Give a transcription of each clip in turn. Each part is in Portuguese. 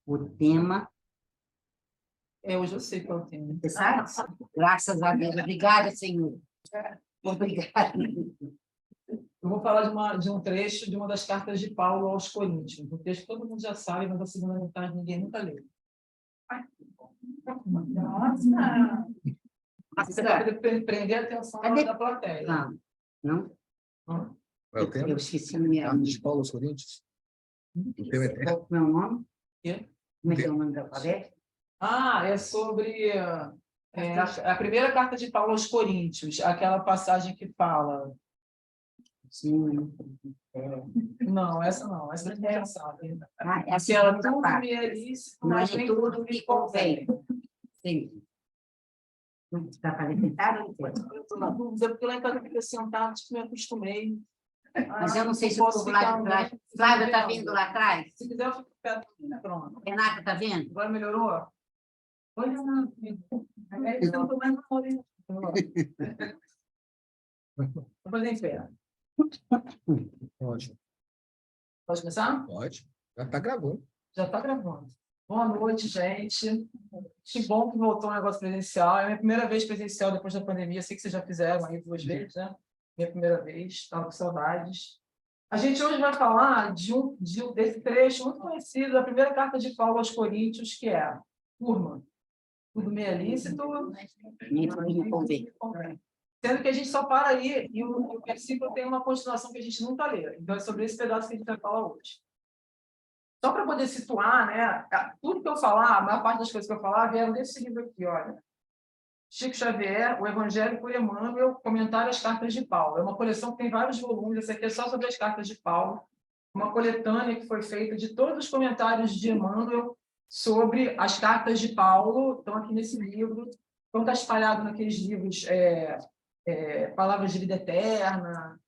O tema, Hoje eu sei qual é o tema. você sabe? Graças a Deus. Obrigada, Senhor. Obrigada. Eu vou falar de um trecho de uma das cartas de Paulo aos Coríntios. Um texto que todo mundo já sabe, mas a segunda metade ninguém nunca leu. Nossa! Você vai poder prender a atenção da plateia. Não. Não? Qual é o tema? Eu esqueci o meu Carta nome. de Paulo aos Coríntios? O tema é Qual é o meu nome? Quê? Como é que é o nome da palestra? É sobre a primeira carta de Paulo aos Coríntios, aquela passagem que fala... Sim. Não, essa não. Essa não é sabe. Essa é a Aquela segunda tudo parte. me é lícito, Não é mas nem tudo tudo que me convém. convém. Sim. Está fazendo tentar ou não? Eu estou na dúvida, porque lá em casa eu fico sentado, tipo, me acostumei. Mas eu não sei se eu posso estou lá de trás. Flávia está vindo lá atrás? Se quiser, eu fico perto. Pronto. Renata está vendo? Agora melhorou? Olha, não. Então, tô mais no fone. Vou fazer em pé. Pode. Pode começar? Pode. Já está gravando. Já está gravando. Boa noite, gente. Que bom que voltou o negócio presencial. É a minha primeira vez presencial depois da pandemia. Sei que vocês já fizeram aí 2 vezes, né? Minha primeira vez. Estava com saudades. A gente hoje vai falar desse trecho muito conhecido da primeira carta de Paulo aos Coríntios, que é: turma, tudo me é lícito, Nem tudo me convém. sendo que a gente só para aí e o versículo tem uma continuação que a gente nunca lê. Então, é sobre esse pedaço que a gente vai falar hoje. Só para poder situar, né, tudo que eu falar, a maior parte das coisas que eu falar vieram desse livro aqui, olha. Chico Xavier, O Evangelho por Emmanuel, Comentário às Cartas de Paulo. É uma coleção que tem vários volumes, essa aqui é só sobre as cartas de Paulo, uma coletânea que foi feita de todos os comentários de Emmanuel sobre as cartas de Paulo, estão aqui nesse livro, então está espalhado naqueles livros Palavras de Vida Eterna,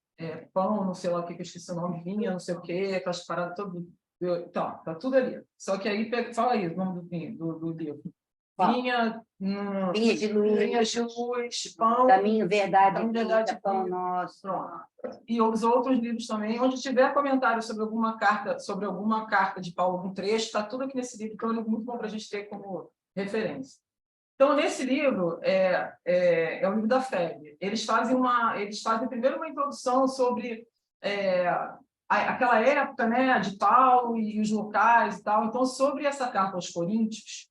Pão, não sei lá o que eu esqueci o nome, Vinha, não sei o que, aquelas paradas todas. Então, está tudo ali. Só que aí, fala aí o nome do livro. Vinha de luz. Vinhas de luz, pão. Caminho, verdade, Caminho, verdade, vida, pão vida. nosso. Pronto. E os outros livros também, onde tiver comentário sobre alguma carta de Paulo, algum trecho, está tudo aqui nesse livro, então é um livro muito bom para a gente ter como referência. Então, nesse livro, é o livro da FEB. Eles fazem primeiro uma introdução sobre aquela época, né, de Paulo e os locais e tal. Então, sobre essa carta aos Coríntios,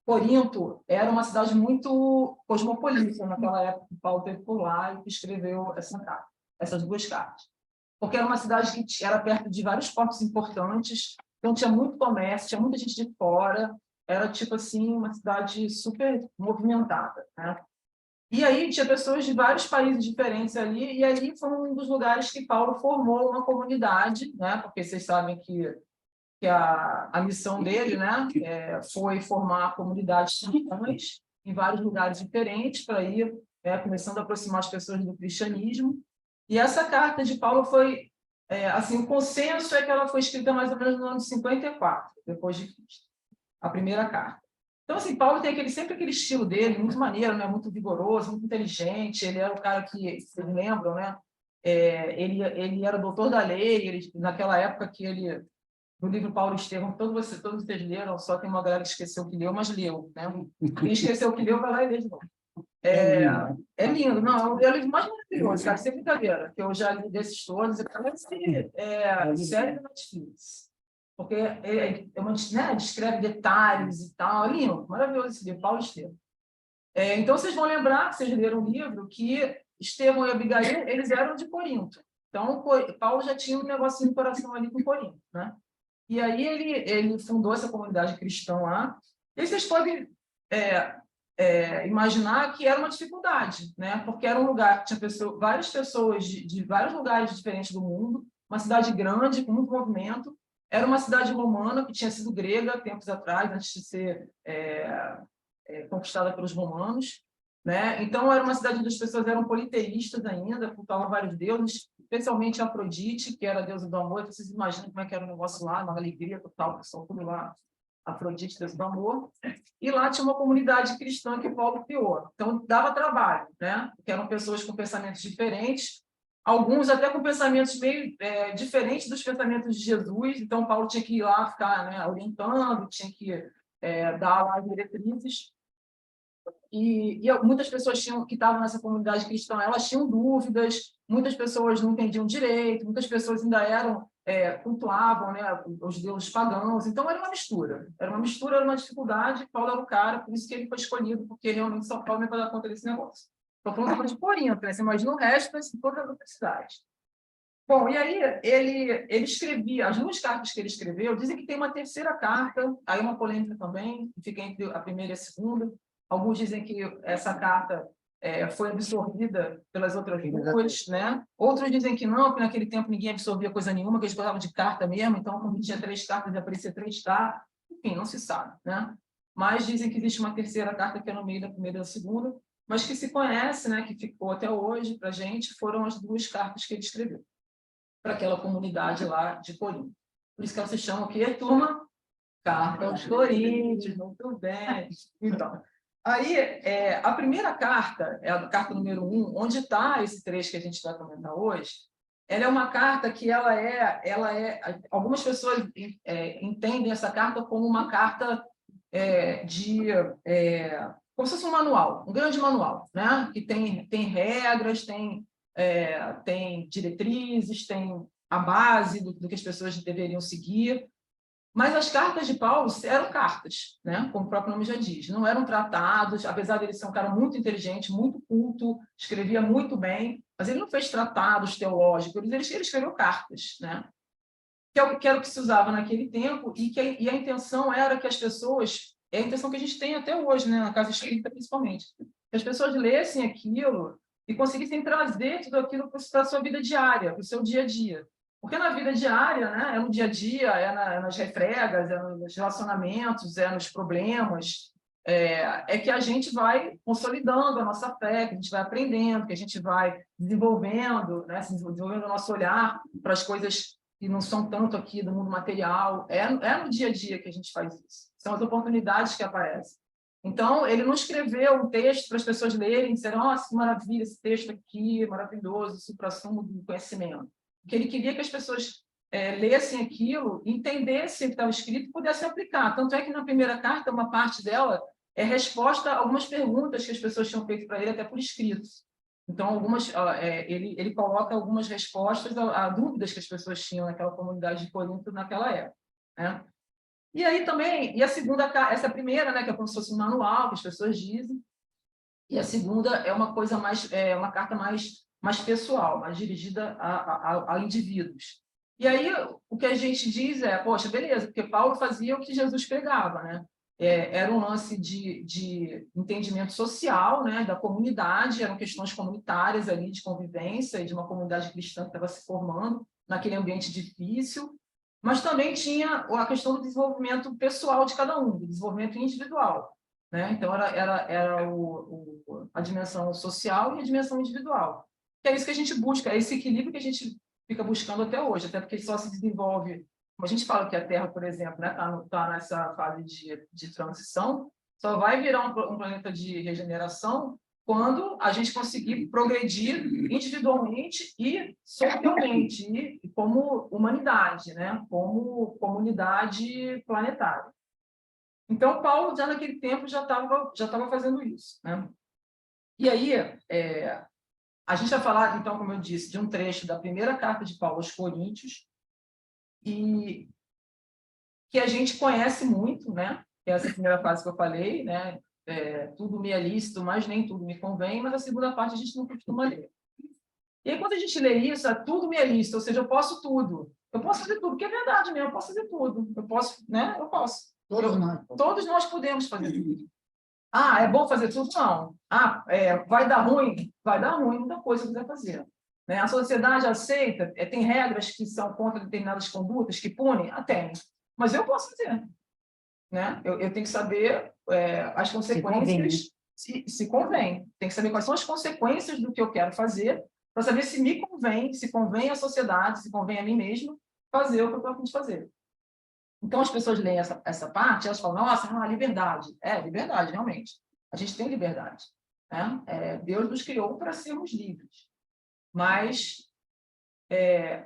Corinto era uma cidade muito cosmopolita naquela época que Paulo esteve por lá e escreveu essas 2 cartas. Porque era uma cidade que era perto de vários portos importantes, então tinha muito comércio, tinha muita gente de fora, era tipo assim uma cidade super movimentada, né? E aí tinha pessoas de vários países diferentes ali, e ali foi um dos lugares que Paulo formou uma comunidade, né? Porque vocês sabem que a missão dele, né, foi formar comunidades cristãs em vários lugares diferentes para ir começando a aproximar as pessoas do cristianismo. E essa carta de Paulo foi, assim, o consenso é que ela foi escrita mais ou menos no ano 54, depois de Cristo, a primeira carta. Então, assim, Paulo tem sempre aquele estilo dele, muito maneiro, né, muito vigoroso, muito inteligente. Ele era o cara que, vocês lembram, né, ele era doutor da lei, naquela época que ele... No livro Paulo Estevão, todos vocês leram, só tem uma galera que esqueceu que leu, mas leu, né? Quem esqueceu que leu, vai lá e lê de novo. É lindo, não, é o livro mais maravilhoso, cara, sem brincadeira, que eu já li desses todos, parece série da Netflix. Porque né, descreve detalhes e tal, é lindo, maravilhoso esse livro, Paulo Estevão. Então, vocês vão lembrar, que vocês leram o livro, que Estevão e Abigail, eles eram de Corinto. Então, Paulo já tinha um negocinho no coração ali com Corinto, né? E aí ele fundou essa comunidade cristã lá. E vocês podem imaginar que era uma dificuldade, né? Porque era um lugar que tinha várias pessoas de vários lugares diferentes do mundo, uma cidade grande, com muito movimento. Era uma cidade romana que tinha sido grega tempos atrás, antes de ser conquistada pelos romanos, né? Então, era uma cidade onde as pessoas eram politeístas ainda, cultuavam vários deuses, especialmente Afrodite, que era a deusa do amor. Vocês imaginam como é que era o negócio lá, uma alegria total, o pessoal tudo lá, Afrodite, deusa do amor. E lá tinha uma comunidade cristã que Paulo criou. Então, dava trabalho, né? Porque eram pessoas com pensamentos diferentes, alguns até com pensamentos meio diferentes dos pensamentos de Jesus. Então, Paulo tinha que ir lá ficar, né, orientando, tinha que dar lá as diretrizes. E muitas pessoas que estavam nessa comunidade cristã, elas tinham dúvidas, muitas pessoas não entendiam direito, muitas pessoas ainda cultuavam, né, os deuses pagãos. Então, era uma mistura, era uma dificuldade. Paulo era o cara, por isso que ele foi escolhido, porque realmente São Paulo não vai dar conta desse negócio. Estou falando de Corinto, né? Você imagina o resto, mas em todas as outras cidades. Bom, e aí ele escrevia, as 2 cartas que ele escreveu, dizem que tem uma terceira carta, aí uma polêmica também, que fica entre a primeira e a segunda. Alguns dizem que essa carta foi absorvida pelas outras 2, né? Outros dizem que não, que naquele tempo ninguém absorvia coisa nenhuma, que eles gostavam de carta mesmo, então quando tinha 3 cartas, ia aparecer 3 cartas. Enfim, não se sabe, né? Mas dizem que existe uma terceira carta que é no meio da primeira e da segunda, mas que se conhece, né, que ficou até hoje para a gente, foram as 2 cartas que ele escreveu para aquela comunidade lá de Corinto. Por isso que ela se chama o quê, turma? Carta aos Coríntios, muito bem. Então, aí, a primeira carta, é a carta número 1, onde está esse trecho que a gente vai comentar hoje, ela é uma carta que algumas pessoas entendem essa carta como uma carta como se fosse um manual, um grande manual, né? Que tem regras, tem diretrizes, tem a base do que as pessoas deveriam seguir. Mas as cartas de Paulo eram cartas, né? Como o próprio nome já diz, não eram tratados, apesar dele ser um cara muito inteligente, muito culto, escrevia muito bem, mas ele não fez tratados teológicos, ele escreveu cartas, né? Que era o que se usava naquele tempo, e a intenção era que as pessoas, é a intenção que a gente tem até hoje, né? Na casa espírita principalmente, que as pessoas lessem aquilo e conseguissem trazer tudo aquilo para a sua vida diária, para o seu dia a dia. Porque na vida diária, né, é no dia a dia, nas refregas, é nos relacionamentos, é nos problemas, que a gente vai consolidando a nossa fé, que a gente vai aprendendo, que a gente vai desenvolvendo, né, desenvolvendo o nosso olhar para as coisas que não são tanto aqui do mundo material. É no dia a dia que a gente faz isso. São as oportunidades que aparecem. Então, ele não escreveu um texto para as pessoas lerem e disserem, nossa, que maravilha, esse texto aqui, maravilhoso, supra-sumo do conhecimento. Porque ele queria que as pessoas lessem aquilo, entendessem o que estava escrito e pudessem aplicar. Tanto é que na primeira carta, uma parte dela é resposta a algumas perguntas que as pessoas tinham feito para ele, até por escrito. Então, ele coloca algumas respostas a dúvidas que as pessoas tinham naquela comunidade de Corinto naquela época, né? E aí também, essa primeira, né, que é como se fosse um manual, que as pessoas dizem, e a segunda é uma coisa uma carta mais pessoal, mais dirigida a indivíduos. E aí, o que a gente diz poxa, beleza, porque Paulo fazia o que Jesus pregava, né? Era um lance de entendimento social, né, da comunidade, eram questões comunitárias ali, de convivência, e de uma comunidade cristã que estava se formando naquele ambiente difícil, mas também tinha a questão do desenvolvimento pessoal de cada um, do desenvolvimento individual, né? Então, era a dimensão social e a dimensão individual. Que é isso que a gente busca, é esse equilíbrio que a gente fica buscando até hoje, até porque só se desenvolve, como a gente fala que a Terra, por exemplo, né, tá nessa fase de transição, só vai virar um planeta de regeneração quando a gente conseguir progredir individualmente e socialmente, e como humanidade, né, como comunidade planetária. Então, Paulo, já naquele tempo, já estava fazendo isso, né? E aí, a gente vai falar, então, como eu disse, de um trecho da primeira carta de Paulo aos Coríntios, e que a gente conhece muito, né? Que é essa primeira fase que eu falei, né? Tudo me é lícito, mas nem tudo me convém, mas a segunda parte a gente não costuma ler. E aí, quando a gente lê isso, tudo me é lícito, ou seja, eu posso tudo. Eu posso fazer tudo, porque é verdade mesmo, eu posso fazer tudo. Eu posso, né? Eu posso. Todos nós podemos fazer tudo. Ah, é bom fazer tudo? Não. Ah, vai dar ruim? Vai dar ruim, muita coisa que quiser fazer. Né? A sociedade aceita, tem regras que são contra determinadas condutas, que punem? Tem. Mas eu posso fazer. Né? Eu tenho que saber as consequências, se convém. Tem que saber quais são as consequências do que eu quero fazer, para saber se me convém, se convém à sociedade, se convém a mim mesmo, fazer o que eu estou a fim de fazer. Então, as pessoas leem essa parte, elas falam, nossa, liberdade. Liberdade, realmente. A gente tem liberdade. Né? Deus nos criou para sermos livres. Mas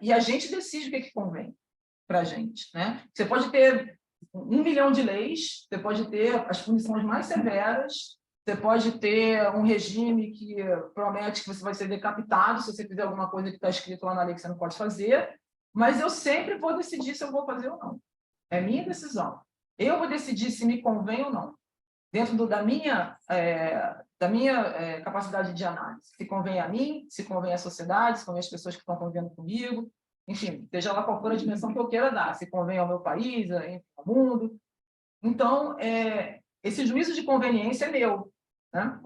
e a gente decide o que convém para a gente, né? Você pode ter 1 milhão de leis, você pode ter as punições mais severas, você pode ter um regime que promete que você vai ser decapitado se você fizer alguma coisa que está escrito lá na lei que você não pode fazer, mas eu sempre vou decidir se eu vou fazer ou não. É minha decisão. Eu vou decidir se me convém ou não, dentro da minha capacidade de análise. Se convém a mim, se convém à sociedade, se convém às pessoas que estão convivendo comigo, enfim, seja lá qual for a dimensão que eu queira dar, se convém ao meu país, ao mundo. Então, esse juízo de conveniência é meu, né?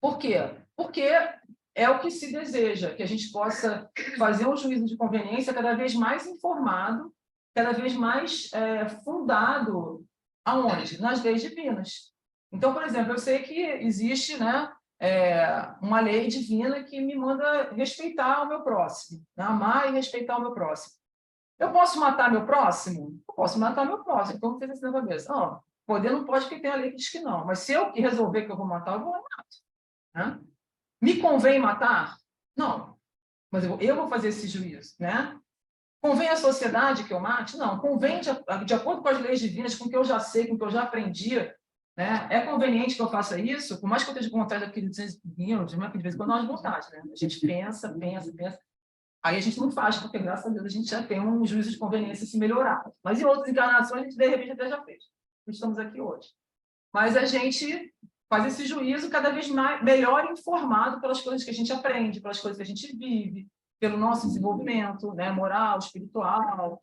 Por quê? Porque é o que se deseja, que a gente possa fazer um juízo de conveniência cada vez mais informado, cada vez mais fundado, aonde? Nas leis divinas. Então, por exemplo, eu sei que existe, né, uma lei divina que me manda respeitar o meu próximo, né? Amar e respeitar o meu próximo. Eu posso matar meu próximo? Eu posso matar meu próximo. Então, não fez isso na cabeça. Não, poder não pode, porque tem a lei que diz que não. Mas se eu que resolver que eu vou matar, eu vou matar. Né? Me convém matar? Não. Mas eu vou fazer esse juízo, né? Convém à sociedade que eu mate? Não. Convém de acordo com as leis divinas, com o que eu já sei, com o que eu já aprendi, né? É conveniente que eu faça isso? Por mais que eu esteja com vontade daquele de vez em quando nós vontade, né? A gente pensa. Aí a gente não faz, porque, graças a Deus, a gente já tem um juízo de conveniência se melhorar. Mas em outras encarnações, a gente, de repente, até já fez. Estamos aqui hoje. Mas a gente faz esse juízo cada vez melhor informado pelas coisas que a gente aprende, pelas coisas que a gente vive, pelo nosso desenvolvimento, né, moral, espiritual,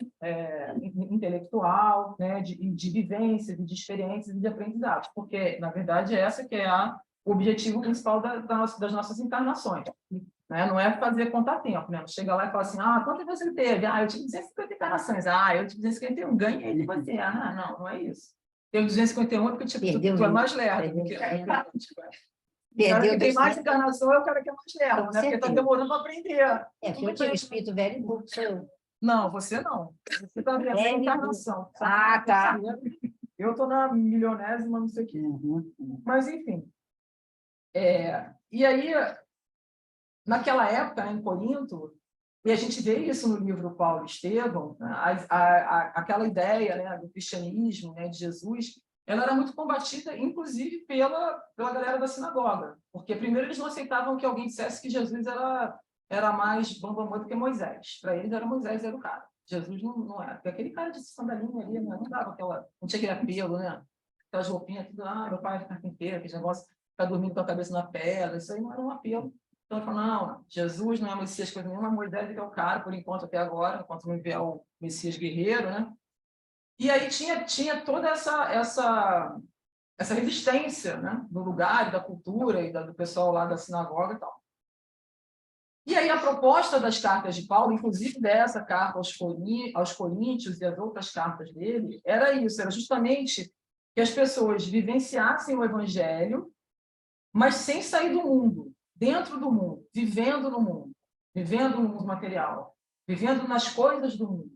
intelectual, né, de vivências, de experiências e de aprendizados, porque, na verdade, essa que é o objetivo principal das nossas encarnações. Né? Não é fazer contar tempo, né? Chega lá e fala assim, quantas você teve? Eu tive 250 encarnações. Eu tive 251, ganhei de você. Não é isso. Tenho 251 porque tipo, tu é mais lerdo. O cara que tem mais encarnação é o cara que é mais lerdo, né? Porque está demorando para aprender. Porque eu tive espírito velho e burro, sou eu. Não, você não. Você está vendo a encarnação. Tá. Eu estou na milionésima, não sei o quê. Mas, enfim. E aí, naquela época, né, em Corinto, e a gente vê isso no livro Paulo e Estevão, né, aquela ideia, né, do cristianismo, né, de Jesus, ela era muito combatida, inclusive, pela galera da sinagoga, porque primeiro eles não aceitavam que alguém dissesse que Jesus era mais bambamã do que Moisés. Para eles, Moisés era o cara. Jesus não era. Porque aquele cara de sandalinha ali, né, não dava não tinha aquele apelo, né? Aquelas roupinhas, tudo, meu pai é carpinteiro, aquele negócio, ficar dormindo com a cabeça na pedra, isso aí não era um apelo. Então, ele falou, não, Jesus não é Messias coisa nenhuma, Moisés é o cara, por enquanto, até agora, enquanto não vier o Messias guerreiro, né? E aí tinha toda essa resistência, né? Do lugar, da cultura e do pessoal lá da sinagoga e tal. E aí a proposta das cartas de Paulo, inclusive dessa carta aos Coríntios e as outras cartas dele, era isso, era justamente que as pessoas vivenciassem o evangelho, mas sem sair do mundo, dentro do mundo, vivendo no mundo material, vivendo nas coisas do mundo.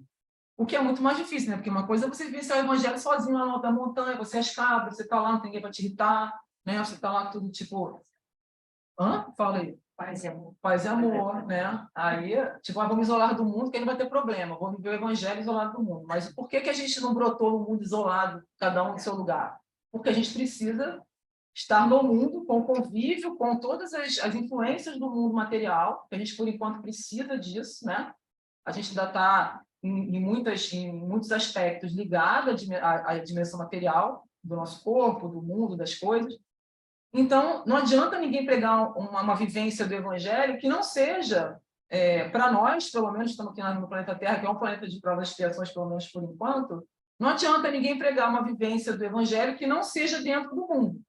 O que é muito mais difícil, né? Porque uma coisa é você vivenciar o evangelho sozinho lá no alto da montanha, você é escravo, você está lá, não tem ninguém para te irritar, né? Você está lá tudo tipo... Fala aí. Paz e amor, né? Aí, tipo, vamos isolar do mundo, que aí não vai ter problema, vou viver o evangelho isolado do mundo. Mas por que a gente não brotou no mundo isolado, cada um no seu lugar? Porque a gente precisa estar no mundo, com o convívio, com todas as influências do mundo material, que a gente, por enquanto, precisa disso, né? A gente ainda está, em muitos aspectos, ligado à dimensão material do nosso corpo, do mundo, das coisas. Então, não adianta ninguém pregar uma vivência do evangelho que não seja, para nós, pelo menos estamos aqui no planeta Terra, que é um planeta de provas e expiações, pelo menos por enquanto, não adianta ninguém pregar uma vivência do evangelho que não seja dentro do mundo.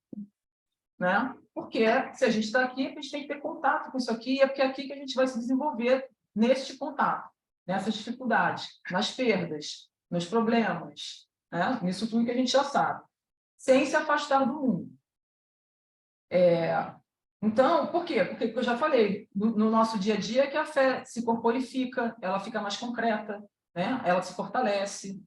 Né? Porque se a gente está aqui, a gente tem que ter contato com isso aqui, e é porque é aqui que a gente vai se desenvolver neste contato, nessas dificuldades, nas perdas, nos problemas, né? Nisso tudo que a gente já sabe, sem se afastar do mundo. Então, por quê? Porque eu já falei, no nosso dia a dia é que a fé se corporifica, ela fica mais concreta, né? Ela se fortalece.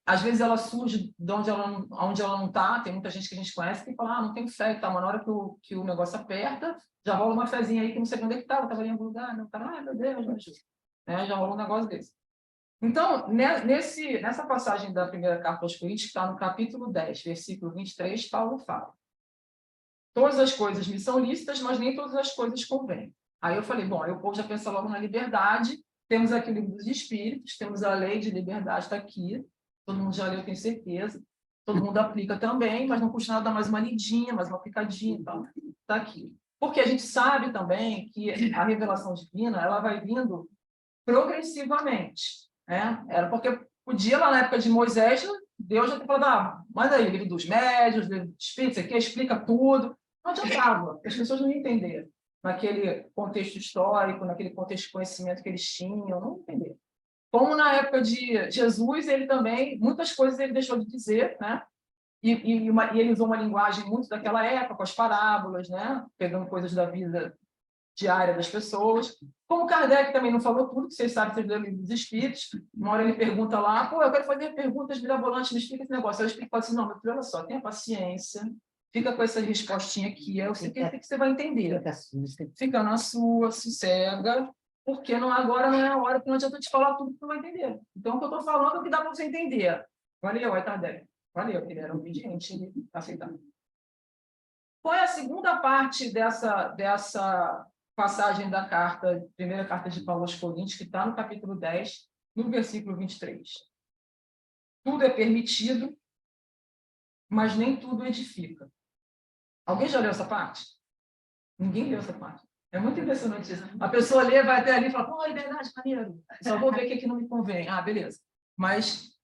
Às vezes ela surge de onde ela não está, tem muita gente que a gente conhece que fala, não tenho fé e tal, mas na hora que o negócio aperta, já rola uma fezinha aí que não sei onde é que estava ali em algum lugar, não estava, meu Deus, me ajuda. né? Já rolou um negócio desse. Então, nessa passagem da primeira carta aos Coríntios, que está no capítulo 10, versículo 23, Paulo fala: todas as coisas me são lícitas, mas nem todas as coisas convêm. Aí eu falei, bom, aí o povo já pensa logo na liberdade, temos aqui o livro dos Espíritos, temos a lei de liberdade, está aqui, todo mundo já leu, tenho certeza, todo mundo aplica também, mas não custa nada dar mais uma lidinha, mais uma picadinha, então, está aqui. Porque a gente sabe também que a revelação divina, ela vai vindo progressivamente, né? Era porque podia, lá na época de Moisés, Deus já ter falado, manda aí o livro dos médios, o livro dos espíritos, aqui explica tudo. Não adiantava, as pessoas não entenderam naquele contexto histórico, naquele contexto de conhecimento que eles tinham, não entenderam. Como na época de Jesus, ele também, muitas coisas ele deixou de dizer, né? E ele usou uma linguagem muito daquela época, com as parábolas, né? Pegando coisas da vida diária das pessoas. Como Kardec também não falou tudo, que vocês sabem, vocês leram o livro dos Espíritos, uma hora ele pergunta lá, eu quero fazer perguntas mirabolantes, me explica esse negócio. Aí eu explico assim, não, meu filho, olha só, tenha paciência, fica com essa respostinha aqui, eu sei que você vai entender. Fica na sua, sossega, porque agora não é a hora, porque não adianta te falar tudo que tu vai entender. Então, o que eu estou falando é o que dá para você entender. Valeu, Kardec. Valeu, ele era obediente, ele aceitava. Qual é a segunda parte dessa passagem da carta, primeira carta de Paulo aos Coríntios, que está no capítulo 10, no versículo 23. Tudo é permitido, mas nem tudo edifica. Alguém já leu essa parte? Ninguém leu essa parte. É muito impressionante isso. A pessoa lê, vai até ali e fala, pô, liberdade, maneiro. Só vou ver o que não me convém. Ah, beleza. Mas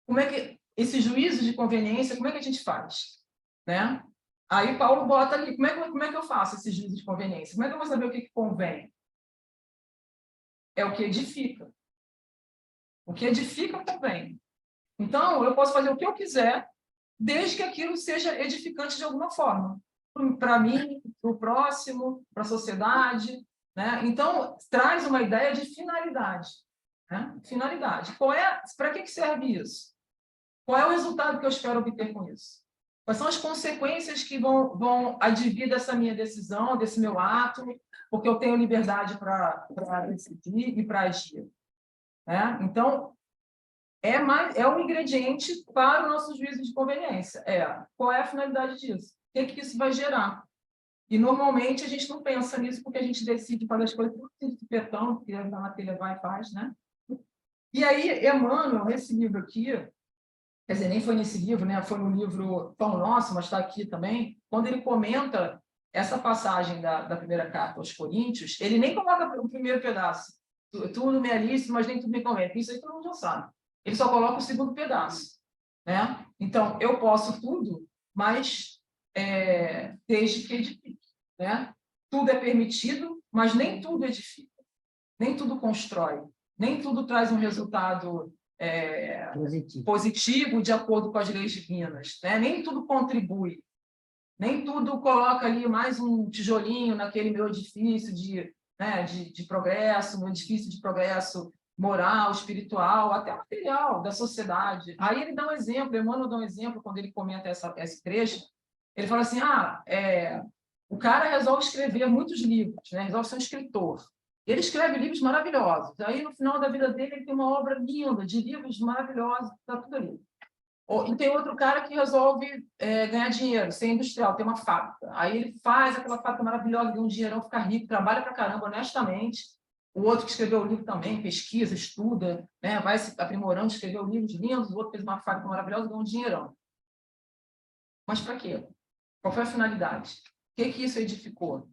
como é que esse juízo de conveniência, como é que a gente faz? Né? Aí Paulo bota ali, como é que eu faço esse juízo de conveniência? Como é que eu vou saber o que convém? É o que edifica. O que edifica convém. Então, eu posso fazer o que eu quiser, desde que aquilo seja edificante de alguma forma. Para mim, para o próximo, para a sociedade. Né? Então, traz uma ideia de finalidade. Né? Finalidade. Para que serve isso? Qual é o resultado que eu espero obter com isso? Quais são as consequências que vão advir dessa minha decisão, desse meu ato, porque eu tenho liberdade para decidir e para agir. Né? Então, é um ingrediente para o nosso juízo de conveniência. Qual é a finalidade disso? O que isso vai gerar? E, normalmente, a gente não pensa nisso porque a gente decide fazer as coisas tudo de petão, porque na telha vai e faz, né? E aí, Emmanuel, nesse livro aqui, quer dizer, nem foi nesse livro, né? Foi no livro Pão Nosso, mas está aqui também, quando ele comenta essa passagem da primeira carta aos Coríntios, ele nem coloca o primeiro pedaço, tudo me é lícito, mas nem tudo me convém, isso aí todo mundo já sabe. Ele só coloca o segundo pedaço. Né? Então, eu posso tudo, mas desde que edifique. Né? Tudo é permitido, mas nem tudo edifica, nem tudo constrói, nem tudo traz um resultado positivo de acordo com as leis divinas. Né? Nem tudo contribui, nem tudo coloca ali mais um tijolinho naquele meu edifício de progresso, um edifício de progresso moral, espiritual, até material, da sociedade. Aí ele dá um exemplo, Emmanuel dá um exemplo, quando ele comenta esse trecho, ele fala assim, o cara resolve escrever muitos livros, né? Resolve ser um escritor. Ele escreve livros maravilhosos. Aí, no final da vida dele, ele tem uma obra linda, de livros maravilhosos, está tudo ali. E tem outro cara que resolve ganhar dinheiro, ser industrial, tem uma fábrica. Aí ele faz aquela fábrica maravilhosa, ganha um dinheirão, fica rico, trabalha pra caramba, honestamente. O outro que escreveu o livro também, pesquisa, estuda, né, vai se aprimorando, escreveu livros lindos, o outro fez uma fábrica maravilhosa, ganhou um dinheirão. Mas para quê? Qual foi a finalidade? O que isso edificou?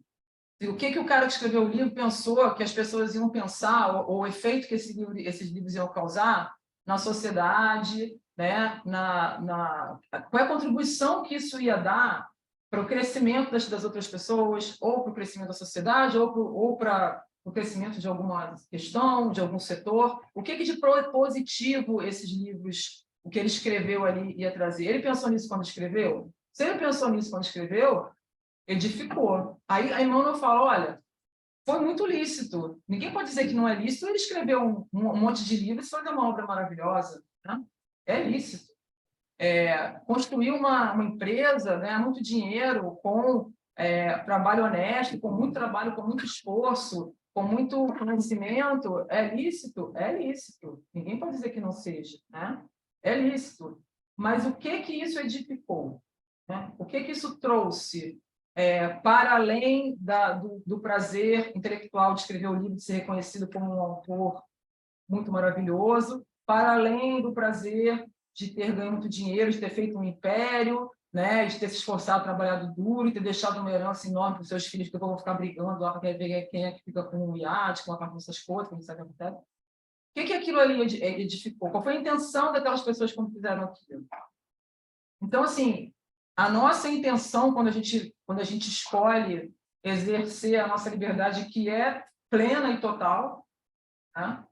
O que o cara que escreveu o livro pensou que as pessoas iam pensar, ou o efeito que esses livros iam causar na sociedade, né? Qual é a contribuição que isso ia dar para o crescimento das outras pessoas, ou para o crescimento da sociedade, ou para o crescimento de alguma questão, de algum setor? O que de positivo esses livros, o que ele escreveu ali, ia trazer? Ele pensou nisso quando escreveu? Se ele pensou nisso quando escreveu, edificou. Aí a Emmanuel fala, olha, foi muito lícito. Ninguém pode dizer que não é lícito. Ele escreveu um monte de livros e foi uma obra maravilhosa. Né? É lícito. Construir uma empresa, ganhar muito dinheiro com trabalho honesto, com muito trabalho, com muito esforço, com muito conhecimento, é lícito? É lícito. Ninguém pode dizer que não seja, né? É lícito. Mas o que isso edificou? Né? O que isso trouxe para além do prazer intelectual de escrever o livro, de ser reconhecido como um autor muito maravilhoso, para além do prazer de ter ganho muito dinheiro, de ter feito um império, né, de ter se esforçado, trabalhado duro e ter deixado uma herança enorme para os seus filhos, que vão ficar brigando lá para ver quem é que fica com o iate, com a parte dessas coisas, que a gente sabe o que acontece. O que aquilo ali edificou? Qual foi a intenção daquelas pessoas quando fizeram aquilo? Então, assim, a nossa intenção quando a gente escolhe exercer a nossa liberdade, que é plena e total, né?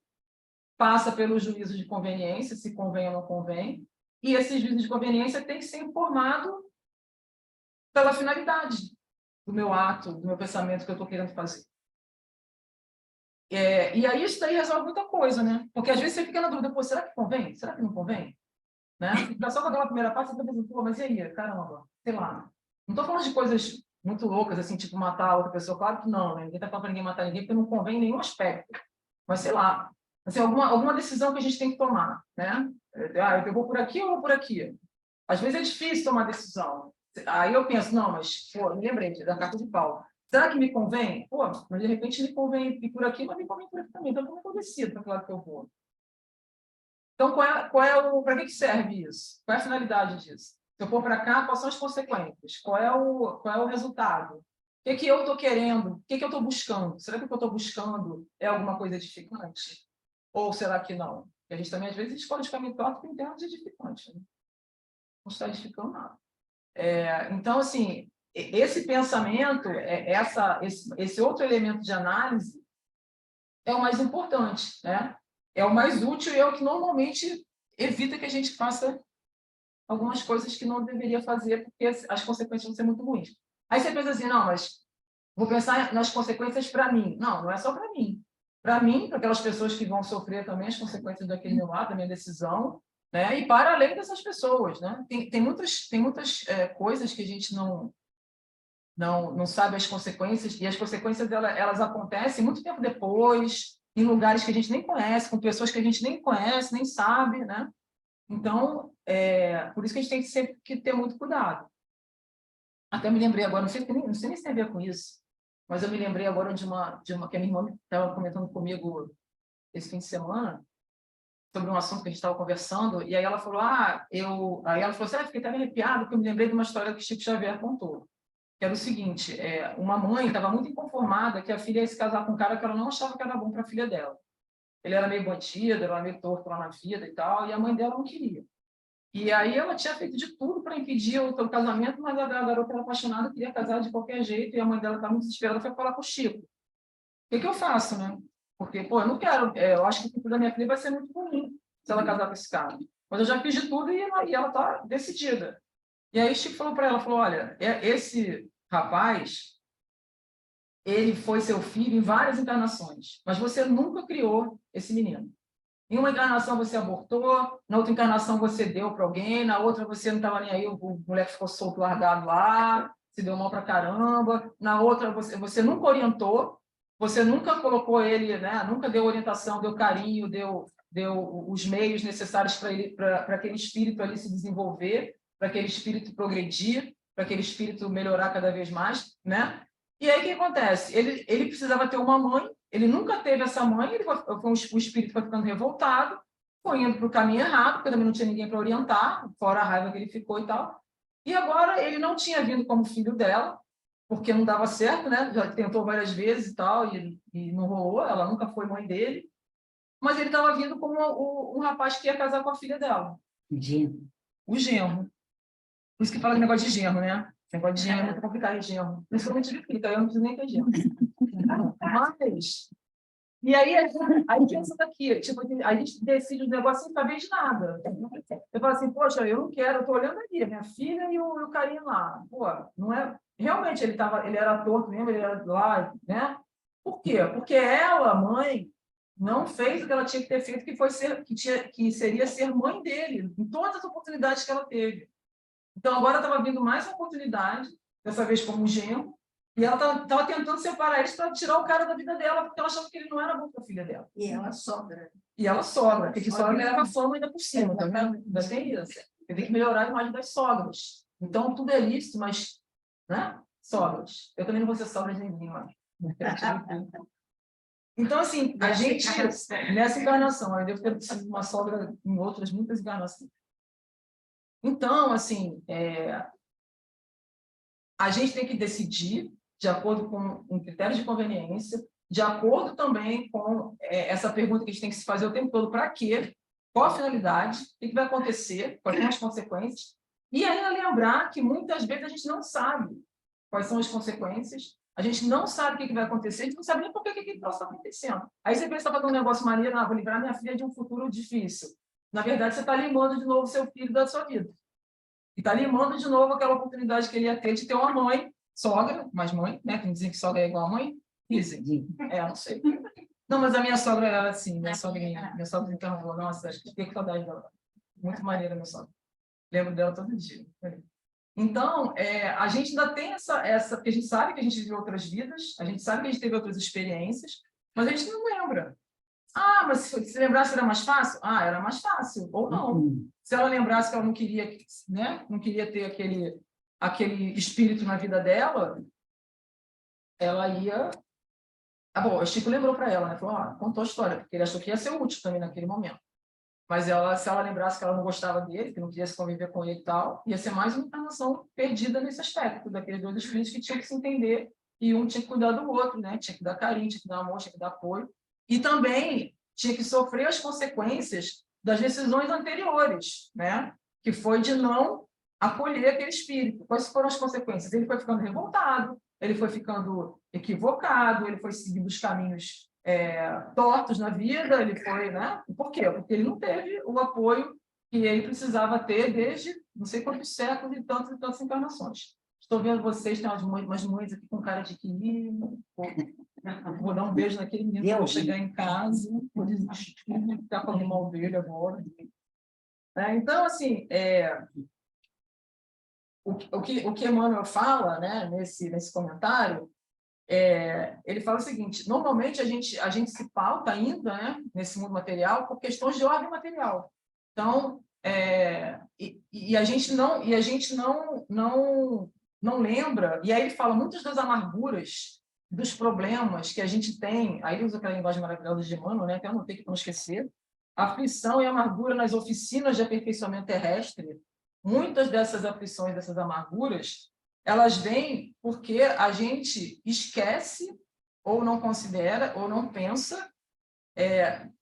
Passa pelo juízo de conveniência, se convém ou não convém, e esse juízo de conveniência tem que ser informado pela finalidade do meu ato, do meu pensamento que eu estou querendo fazer. E aí isso daí resolve muita coisa, né? Porque às vezes você fica na dúvida, pô, será que convém? Será que não convém? Né? Fica só com aquela primeira parte, você fica pensando, pô, mas e aí? Caramba, sei lá. Não estou falando de coisas muito loucas, assim, tipo matar outra pessoa, claro que não, né? Ninguém está falando para ninguém matar ninguém, porque não convém em nenhum aspecto. Mas sei lá, assim, alguma decisão que a gente tem que tomar, né? Eu vou por aqui ou vou por aqui? Às vezes é difícil tomar decisão. Aí eu penso, não, mas, pô, me lembrei da carta de Paulo. Será que me convém? Pô, mas de repente me convém ir por aqui, mas me convém por aqui também. Então, como é que eu decido para que lado que eu vou? Então, para que serve isso? Qual é a finalidade disso? Se eu for para cá, quais são as consequências? Qual é o resultado? O que eu estou querendo? O que eu estou buscando? Será que o que eu estou buscando é alguma coisa edificante? Ou será que não? Porque a gente também, às vezes, escolhe os caminhos tortos em termos de edificante. Né? Não está edificando nada. Então, assim, esse pensamento, esse outro elemento de análise é o mais importante, né? É o mais útil e é o que normalmente evita que a gente faça algumas coisas que não deveria fazer, porque as consequências vão ser muito ruins. Aí você pensa assim, não, mas vou pensar nas consequências para mim. Não, não é só para mim. Para mim, para aquelas pessoas que vão sofrer também as consequências daquele meu ato, da minha decisão, né? E para além dessas pessoas, né? Tem muitas coisas que a gente não sabe as consequências, e as consequências elas acontecem muito tempo depois, em lugares que a gente nem conhece, com pessoas que a gente nem conhece, nem sabe, né? Então, por isso que a gente tem sempre que ter muito cuidado. Até me lembrei agora, não sei nem se tem a ver com isso, mas eu me lembrei agora de uma que a minha irmã estava comentando comigo esse fim de semana, sobre um assunto que a gente estava conversando, e aí ela falou, aí ela falou assim, fiquei até arrepiada, porque eu me lembrei de uma história que Chico Xavier contou, que era o seguinte, uma mãe estava muito inconformada que a filha ia se casar com um cara que ela não achava que era bom para a filha dela. Ele era meio bandido, era meio torto lá na vida e tal, e a mãe dela não queria. E aí ela tinha feito de tudo para impedir o casamento, mas a garota era apaixonada, queria casar de qualquer jeito, e a mãe dela estava muito desesperada, foi falar com o Chico. O que eu faço, né? Porque, pô, eu não quero, eu acho que o futuro da minha filha vai ser muito ruim se ela casar com esse cara. Mas eu já fiz de tudo e ela está decidida. E aí o Chico falou para ela, falou, olha, esse rapaz, ele foi seu filho em várias encarnações, mas você nunca criou esse menino. Em uma encarnação você abortou, na outra encarnação você deu para alguém, na outra você não estava nem aí, o moleque ficou solto, largado lá, se deu mal para caramba, na outra você nunca orientou, você nunca colocou ele, né? Nunca deu orientação, deu carinho, deu os meios necessários para aquele espírito ali se desenvolver, para aquele espírito progredir, para aquele espírito melhorar cada vez mais, né? E aí o que acontece? Ele precisava ter uma mãe, ele nunca teve essa mãe, o espírito foi ficando revoltado, foi indo para o caminho errado, porque também não tinha ninguém para orientar, fora a raiva que ele ficou e tal. E agora ele não tinha vindo como filho dela, porque não dava certo, né? Já tentou várias vezes e tal, e não rolou, ela nunca foi mãe dele. Mas ele estava vindo como um rapaz que ia casar com a filha dela. O genro. Por isso que fala de negócio de genro, né? Esse negócio de genro é muito complicado, genro. Principalmente de filho, eu não preciso nem ter genro. Mas... E aí pensa daqui, tipo, a gente decide os negócios sem saber de nada. Eu falo assim, poxa, eu não quero, eu estou olhando ali, minha filha e o carinha lá. Pô, não é... Realmente, ele era torto mesmo, ele era lá, né? Por quê? Porque ela, mãe, não fez o que ela tinha que ter feito, que seria ser mãe dele, em todas as oportunidades que ela teve. Então, agora estava vindo mais uma oportunidade, dessa vez como genro, E ela estava tentando separar eles para tirar o cara da vida dela, porque ela achava que ele não era bom para a filha dela. E ela sogra. E ela sogra, porque sogra leva fama ainda por cima, tá vendo? Ainda tem isso. Tem que melhorar a imagem das sogras. Então, tudo é lícito, mas, né? Sogras. Eu também não vou ser sogra de ninguém, mas... Então, assim, a gente, nessa encarnação, eu devo ter sido uma sogra em outras muitas encarnações. Então, assim, a gente tem que decidir de acordo com um critério de conveniência, de acordo também com essa pergunta que a gente tem que se fazer o tempo todo: para quê? Qual a finalidade? O que vai acontecer? Quais são as consequências? E ainda lembrar que muitas vezes a gente não sabe quais são as consequências, a gente não sabe o que vai acontecer, a gente não sabe nem por que aquele troço está acontecendo. Aí você pensa que está fazendo um negócio maneiro: vou livrar minha filha de um futuro difícil. Na verdade, você está limando de novo seu filho da sua vida. E está limando de novo aquela oportunidade que ele ia ter de ter uma mãe, sogra, mas mãe, né? Que dizem que sogra é igual a mãe. Dizem. Não sei. Não, mas a minha sogra era assim, minha sogra então, nossa, acho que fiquei com saudade dela. Muito maneira, minha sogra. Lembro dela todo dia. Então, a gente ainda tem essa, porque a gente sabe que a gente viveu outras vidas, a gente sabe que a gente teve outras experiências, mas a gente não lembra. Ah, mas se lembrasse era mais fácil? Ah, era mais fácil, ou não. Se ela lembrasse que ela não queria, né? Não queria ter aquele espírito na vida dela, ela ia... Ah, bom, o Chico lembrou para ela, né? Falou, contou a história, porque ele achou que ia ser útil também naquele momento. Mas se ela lembrasse que ela não gostava dele, que não queria se conviver com ele e tal, ia ser mais uma encarnação perdida nesse aspecto, daqueles dois espíritos que tinham que se entender, e um tinha que cuidar do outro, né? Tinha que dar carinho, tinha que dar amor, tinha que dar apoio. E também tinha que sofrer as consequências das decisões anteriores, né? Que foi de não acolher aquele espírito. Quais foram as consequências? Ele foi ficando revoltado, ele foi ficando equivocado, ele foi seguindo os caminhos tortos na vida, ele foi, né? Por quê? Porque ele não teve o apoio que ele precisava ter desde não sei quantos séculos e tantas encarnações. Estou vendo vocês, tem umas mães aqui com cara de que vou dar um beijo naquele menino, vou chegar em casa, vou desistir, ficar com uma ovelha agora. Então, assim, o que Emmanuel fala, né, nesse comentário, ele fala o seguinte: normalmente a gente se pauta ainda, né, nesse mundo material por questões de ordem material. Então, a gente não lembra, e aí ele fala muitas das amarguras, dos problemas que a gente tem. Aí ele usa aquela linguagem maravilhosa de Emmanuel, né, até anotei que para não esquecer: aflição e amargura nas oficinas de aperfeiçoamento terrestre. Muitas dessas aflições, dessas amarguras, elas vêm porque a gente esquece, ou não considera, ou não pensa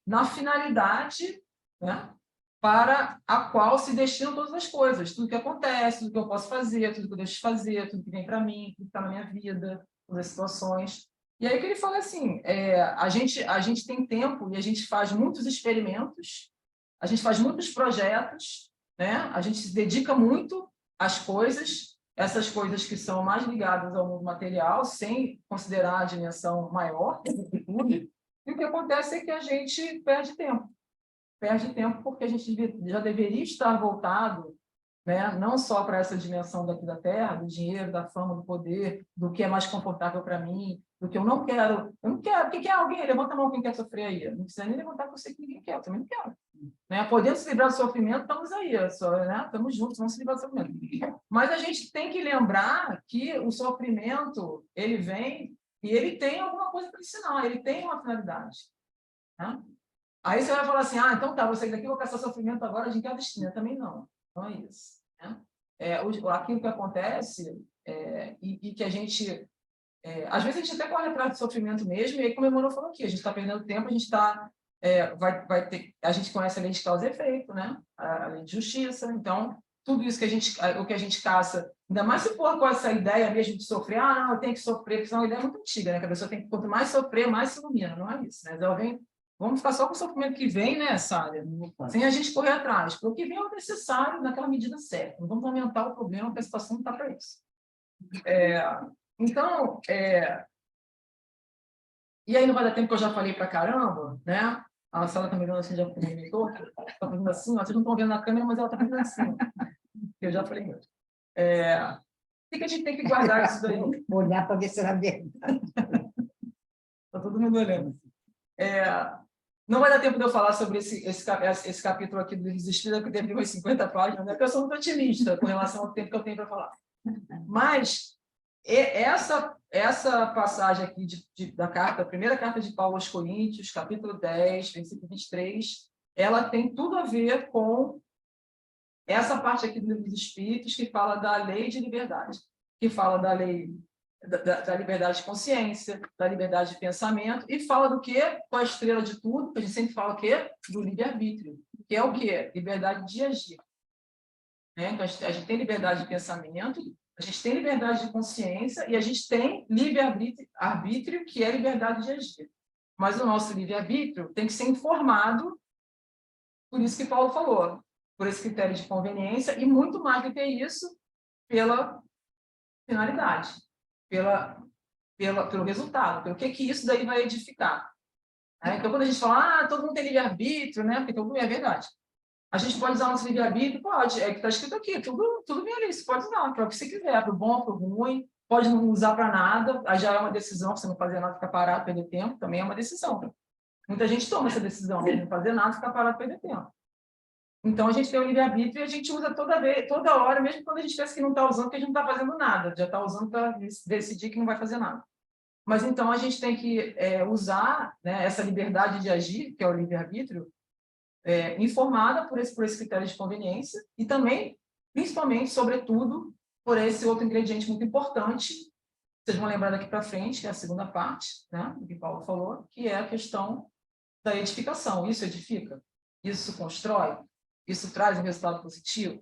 na finalidade, né, para a qual se destinam todas as coisas, tudo que acontece, tudo que eu posso fazer, tudo que eu deixo de fazer, tudo que vem para mim, tudo que está na minha vida, todas as situações. E aí que ele fala assim: a gente tem tempo e a gente faz muitos experimentos, a gente faz muitos projetos, né? A gente se dedica muito às coisas, essas coisas que são mais ligadas ao mundo material, sem considerar a dimensão maior do futuro. E o que acontece é que a gente perde tempo porque a gente já deveria estar voltado, né, não só para essa dimensão daqui da Terra, do dinheiro, da fama, do poder, do que é mais confortável para mim, do que eu não quero. Eu não quero. Quem quer alguém? Levanta a mão quem quer sofrer aí. Não precisa nem levantar, porque eu sei que ninguém quer. Eu também não quero. Né? Podendo se livrar do sofrimento, estamos aí. Né? Estamos juntos, vamos se livrar do sofrimento. Mas a gente tem que lembrar que o sofrimento, ele vem e ele tem alguma coisa para ensinar, ele tem uma finalidade. Né? Aí você vai falar assim: então tá, vou sair daqui, vou caçar sofrimento agora, a gente quer destino. Também não. Não é isso. Né? Aquilo que acontece e que a gente... às vezes a gente até corre atrás do sofrimento mesmo, e aí, como o Emmanuel falou aqui, a gente está perdendo tempo, a gente está... a gente conhece a lei de causa e efeito, né? A lei de justiça. Então, tudo isso o que a gente caça, ainda mais se for com essa ideia mesmo de sofrer, não, eu tenho que sofrer, porque isso é uma ideia muito antiga, né? Que a pessoa tem que, quanto mais sofrer, mais se ilumina. Não é isso, né? Vamos ficar só com o sofrimento que vem, né, Sália? Sem a gente correr atrás. Porque o que vem é o necessário naquela medida certa. Não vamos aumentar o problema, porque a situação não está para isso. Então, e aí não vai dar tempo, que eu já falei para caramba, né? A Sala está me dando assim, já comentou, está fazendo assim, vocês não estão vendo na câmera, mas ela está fazendo assim. Eu já falei muito. que a gente tem que guardar isso daí? Olhar para ver se era verdade. Está todo mundo olhando. Não vai dar tempo de eu falar sobre esse capítulo aqui do Espírito, que teve umas 50 páginas, né? Porque eu sou muito otimista com relação ao tempo que eu tenho para falar. Mas essa passagem aqui da carta, a primeira carta de Paulo aos Coríntios, capítulo 10, versículo 23, ela tem tudo a ver com essa parte aqui do Livro dos Espíritos, que fala da lei de liberdade, que fala da lei da liberdade de consciência, da liberdade de pensamento, e fala do quê? Com a estrela de tudo, que a gente sempre fala o quê? Do livre-arbítrio, que é o quê? Liberdade de agir. Né? Então, a gente tem liberdade de pensamento, a gente tem liberdade de consciência e a gente tem livre-arbítrio, que é liberdade de agir. Mas o nosso livre-arbítrio tem que ser informado, por isso que Paulo falou, por esse critério de conveniência, e muito mais do que isso, pela finalidade, pelo resultado, pelo que isso daí vai edificar. Então, quando a gente fala, todo mundo tem livre-arbítrio, né? Porque todo mundo é verdade. A gente pode usar o nosso livre-arbítrio? Pode, é que está escrito aqui, tudo bem ali, você pode usar, para o que você quiser, para o bom, para o ruim, pode não usar para nada, aí já é uma decisão, você não fazer nada, ficar parado, perder tempo, também é uma decisão. Muita gente toma essa decisão, não fazer nada, ficar parado, perder tempo. Então, a gente tem o livre-arbítrio e a gente usa toda hora, mesmo quando a gente pensa que não está usando, porque a gente não está fazendo nada, já está usando para decidir que não vai fazer nada. Mas, então, a gente tem que usar, né, essa liberdade de agir, que é o livre-arbítrio, informada por esse critério de conveniência e também, principalmente, sobretudo, por esse outro ingrediente muito importante, vocês vão lembrar daqui para frente, que é a segunda parte, né, do que Paulo falou, que é a questão da edificação. Isso edifica? Isso constrói? Isso traz um resultado positivo?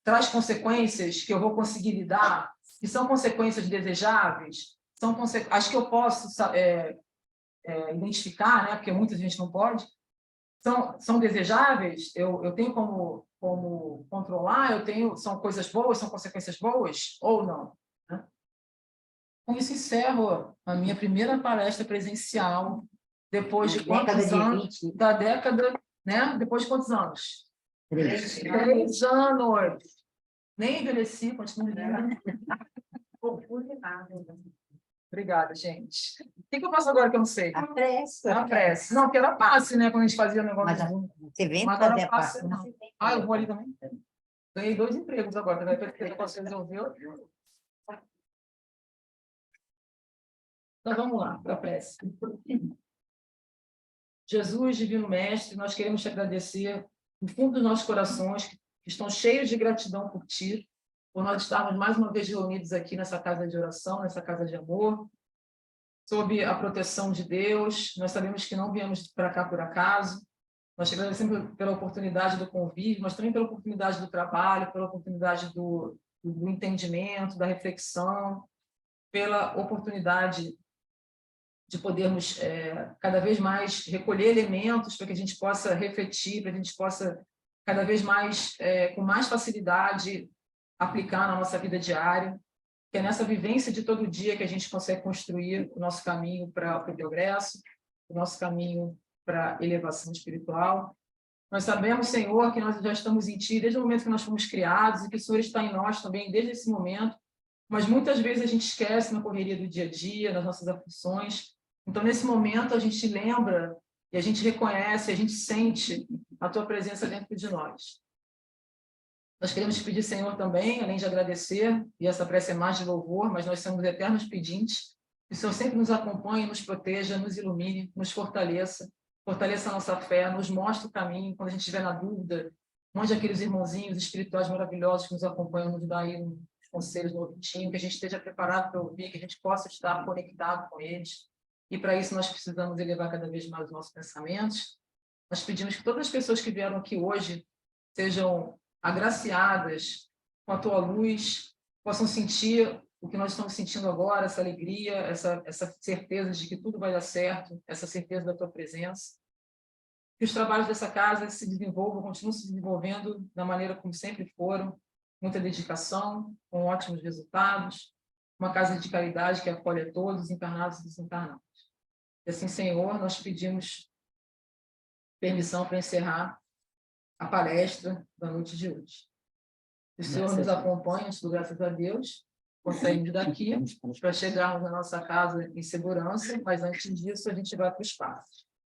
Traz consequências que eu vou conseguir lidar, que são consequências desejáveis? Acho que eu posso identificar, né, porque muita gente não pode, são desejáveis, eu tenho como controlar, são coisas boas, são consequências boas, ou não? Né? Com isso, encerro a minha primeira palestra presencial, depois de quantos anos? Da década, né? Depois de quantos anos? 3 anos. Nem envelheci, continuo linda. Obrigada, gente. O que eu faço agora que eu não sei? A pressa. A prece. Não, porque era passe, né? Quando a gente fazia o negócio. Mas você vem Mas fazer agora a passe, parte. não. Eu vou ali também. Ganhei 2 empregos agora. Eu posso resolver. Então, vamos lá, para a prece. Jesus, Divino Mestre, nós queremos te agradecer do fundo dos nossos corações, que estão cheios de gratidão por ti, por nós estarmos mais uma vez reunidos aqui nessa casa de oração, nessa casa de amor, sob a proteção de Deus. Nós sabemos que não viemos para cá por acaso. Nós te agradecemos pela oportunidade do convívio, mas também pela oportunidade do trabalho, pela oportunidade do entendimento, da reflexão, pela oportunidade de podermos cada vez mais recolher elementos para que a gente possa refletir, para que a gente possa cada vez mais, com mais facilidade, aplicar na nossa vida diária, que é nessa vivência de todo dia que a gente consegue construir o nosso caminho para o progresso, o nosso caminho para a elevação espiritual. Nós sabemos, Senhor, que nós já estamos em Ti desde o momento que nós fomos criados e que o Senhor está em nós também desde esse momento, mas muitas vezes a gente esquece na correria do dia a dia, nas nossas aflições. Então, nesse momento, a gente lembra e a gente reconhece, a gente sente a Tua presença dentro de nós. Nós queremos te pedir, Senhor, também, além de agradecer, e essa prece é mais de louvor, mas nós somos eternos pedintes, que o Senhor sempre nos acompanhe, nos proteja, nos ilumine, nos fortaleça a nossa fé, nos mostre o caminho, quando a gente estiver na dúvida, mande aqueles irmãozinhos espirituais maravilhosos que nos acompanham, nos dá aí uns conselhos no ouvidinho, que a gente esteja preparado para ouvir, que a gente possa estar conectado com eles. E para isso nós precisamos elevar cada vez mais os nossos pensamentos. Nós pedimos que todas as pessoas que vieram aqui hoje sejam agraciadas com a Tua luz, possam sentir o que nós estamos sentindo agora, essa alegria, essa certeza de que tudo vai dar certo, essa certeza da Tua presença. Que os trabalhos dessa casa se desenvolvam, continuem se desenvolvendo da maneira como sempre foram, muita dedicação, com ótimos resultados, uma casa de caridade que acolhe a todos, encarnados e desencarnados. E assim, Senhor, nós pedimos permissão para encerrar a palestra da noite de hoje. O Senhor nos acompanha, graças a Deus, conseguimos daqui para chegarmos na nossa casa em segurança, mas antes disso a gente vai para o espaço.